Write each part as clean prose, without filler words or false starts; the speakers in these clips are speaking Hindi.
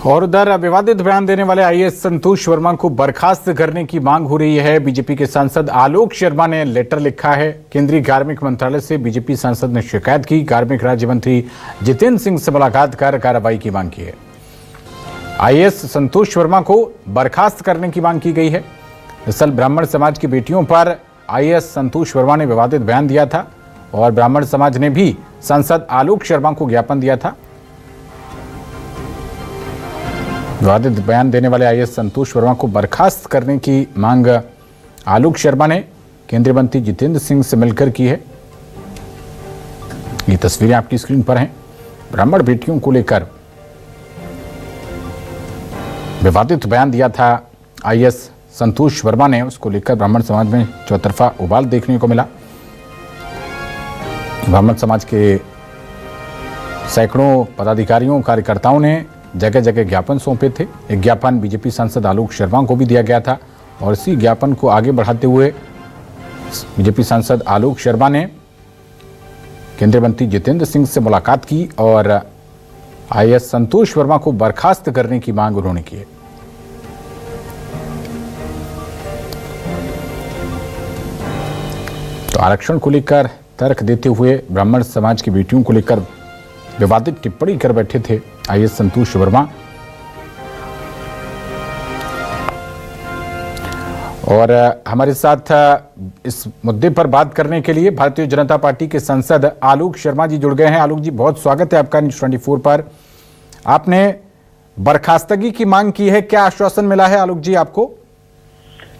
और उधर विवादित बयान देने वाले आईएएस संतोष वर्मा को बर्खास्त करने की मांग हो रही है। बीजेपी के सांसद आलोक शर्मा ने लेटर लिखा है। केंद्रीय कार्मिक मंत्रालय से बीजेपी सांसद ने शिकायत की। कार्मिक राज्य मंत्री जितेंद्र सिंह से मुलाकात कर कार्रवाई की मांग की है। आईएएस संतोष वर्मा को बर्खास्त करने की मांग की गई है। दरअसल ब्राह्मण समाज की बेटियों पर आईएएस संतोष वर्मा ने विवादित बयान दिया था और ब्राह्मण समाज ने भी सांसद आलोक शर्मा को ज्ञापन दिया था। विवादित बयान देने वाले आईएएस संतोष वर्मा को बर्खास्त करने की मांग आलोक शर्मा ने केंद्रीय मंत्री जितेंद्र सिंह से मिलकर की है। ये तस्वीरें आपकी स्क्रीन पर हैं। ब्राह्मण बेटियों को लेकर विवादित बयान दिया था आईएएस संतोष वर्मा ने, उसको लेकर ब्राह्मण समाज में चौतरफा उबाल देखने को मिला। ब्राह्मण समाज के सैकड़ों पदाधिकारियों कार्यकर्ताओं ने जगह जगह ज्ञापन सौंपे थे। एक ज्ञापन बीजेपी सांसद आलोक शर्मा को भी दिया गया था और इसी ज्ञापन को आगे बढ़ाते हुए बीजेपी सांसद आलोक शर्मा ने केंद्रीय मंत्री जितेंद्र सिंह से मुलाकात की और आईएएस संतोष वर्मा को बर्खास्त करने की मांग उन्होंने की है। तो आरक्षण को लेकर तर्क देते हुए ब्राह्मण समाज की बेटियों को लेकर विवादित टिप्पणी कर बैठे थे आईएएस संतोष वर्मा। और हमारे साथ इस मुद्दे पर बात करने के लिए भारतीय जनता पार्टी के सांसद आलोक शर्मा जी जुड़ गए हैं। आलोक जी, बहुत स्वागत है आपका न्यूज़ 24 पर। आपने बर्खास्तगी की मांग की है, क्या आश्वासन मिला है आलोक जी आपको?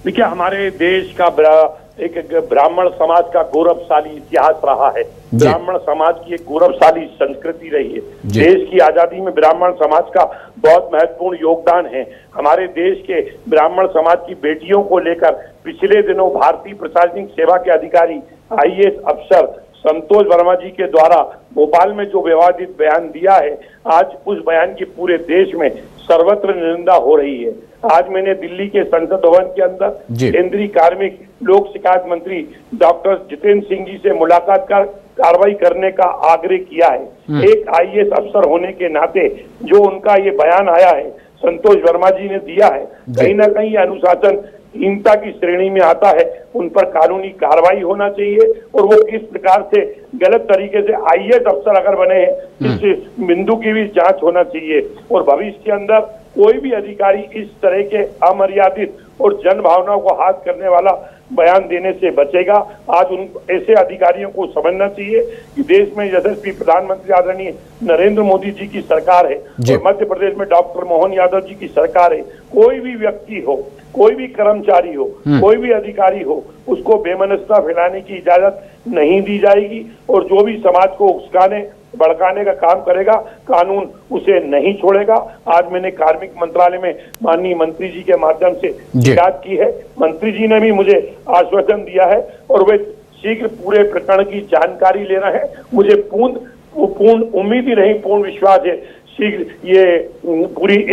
देखिए, हमारे देश का एक ब्राह्मण समाज का गौरवशाली इतिहास रहा है। ब्राह्मण समाज की एक गौरवशाली संस्कृति रही है। देश की आजादी में ब्राह्मण समाज का बहुत महत्वपूर्ण योगदान है। हमारे देश के ब्राह्मण समाज की बेटियों को लेकर पिछले दिनों भारतीय प्रशासनिक सेवा के अधिकारी आईएएस अफसर संतोष वर्मा जी के द्वारा भोपाल में जो विवादित बयान दिया है, आज उस बयान की पूरे देश में सर्वत्र निंदा हो रही है। आज मैंने दिल्ली के संसद भवन के अंदर केंद्रीय कार्मिक लोक शिकायत मंत्री डॉक्टर जितेंद्र सिंह जी से मुलाकात कर कार्रवाई करने का आग्रह किया है। एक आईएएस अफसर होने के नाते जो उनका ये बयान आया है संतोष वर्मा जी ने दिया है, कहीं ना कहीं अनुशासनहीनता की श्रेणी में आता है। उन पर कानूनी कार्रवाई होना चाहिए और वो किस प्रकार से गलत तरीके से आईएएस अफसर अगर बने हैं इस बिंदु की भी जांच होना चाहिए और भविष्य के अंदर कोई भी अधिकारी इस तरह के अमर्यादित और जन भावनाओं को हाथ करने वाला बयान देने से बचेगा। आज उन ऐसे अधिकारियों को समझना चाहिए कि देश में यशस्वी प्रधानमंत्री आदरणीय नरेंद्र मोदी जी की सरकार है और मध्य प्रदेश में डॉक्टर मोहन यादव जी की सरकार है। कोई भी व्यक्ति हो, कोई भी कर्मचारी हो, कोई भी अधिकारी हो, उसको बेमनस्ता फैलाने की इजाजत नहीं दी जाएगी और जो भी समाज को उकसाने भड़काने का काम करेगा कानून उसे नहीं छोड़ेगा। आज मैंने कार्मिक मंत्रालय में माननीय मंत्री जी के माध्यम से शिकायत की है। मंत्री जी ने भी मुझे आश्वासन दिया है और वे शीघ्र पूरे प्रकरण की जानकारी ले रहे हैं। मुझे पूर्ण उम्मीद ही नहीं, पूर्ण विश्वास है शीघ्र ये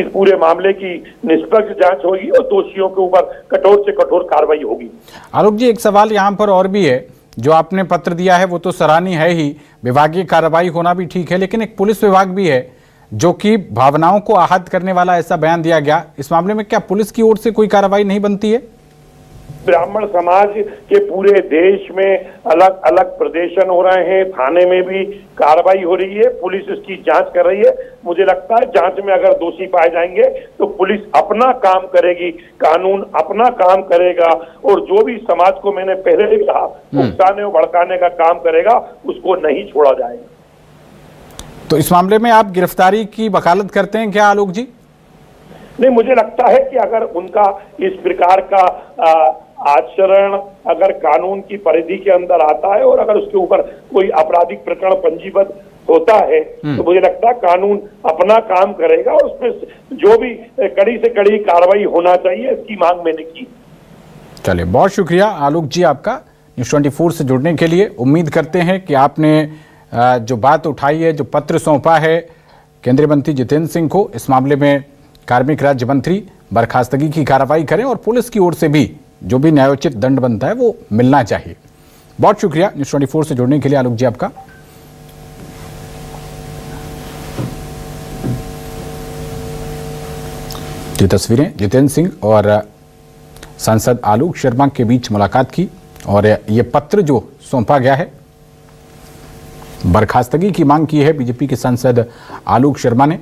इस पूरे मामले की निष्पक्ष जांच होगी और दोषियों के ऊपर कठोर से कठोर कार्रवाई होगी। आलोक जी, एक सवाल यहाँ पर और भी है। जो आपने पत्र दिया है वो तो सराहनीय है ही, विभागीय कार्रवाई होना भी ठीक है, लेकिन एक पुलिस विभाग भी है जो कि भावनाओं को आहत करने वाला ऐसा बयान दिया गया। इस मामले में क्या पुलिस की ओर से कोई कार्रवाई नहीं बनती है? ब्राह्मण समाज के पूरे देश में अलग अलग प्रदर्शन हो रहे हैं, थाने में भी कार्रवाई हो रही है, पुलिस इसकी जांच कर रही है। मुझे लगता है जांच में अगर दोषी पाए जाएंगे तो पुलिस अपना काम करेगी, कानून अपना काम करेगा और जो भी समाज को मैंने पहले भी कहा उकसाने और भड़काने का काम करेगा उसको नहीं छोड़ा जाएगा। तो इस मामले में आप गिरफ्तारी की वकालत करते हैं क्या आलोक जी? नहीं, मुझे लगता है कि अगर उनका इस प्रकार का आचरण अगर कानून की परिधि के अंदर आता है और अगर उसके ऊपर कोई आपराधिक प्रकरण पंजीबद्ध होता है तो मुझे लगता है कानून अपना काम करेगा और उसमें जो भी कड़ी से कड़ी कार्रवाई होना चाहिए इसकी मांग मैंने की। चलिए, बहुत शुक्रिया आलोक जी आपका न्यूज़ 24 से जुड़ने के लिए। उम्मीद करते हैं कि आपने जो बात उठाई है, जो पत्र सौंपा है केंद्रीय मंत्री जितेंद्र सिंह को, इस मामले में कार्मिक राज्य मंत्री बर्खास्तगी की कार्रवाई करें और पुलिस की ओर से भी जो भी न्यायोचित दंड बनता है वो मिलना चाहिए। बहुत शुक्रिया न्यूज़ 24 से जुड़ने के लिए आलोक जी आपका। ये तस्वीरें जितेंद्र सिंह और सांसद आलोक शर्मा के बीच मुलाकात की और ये पत्र जो सौंपा गया है, बर्खास्तगी की मांग की है बीजेपी के सांसद आलोक शर्मा ने।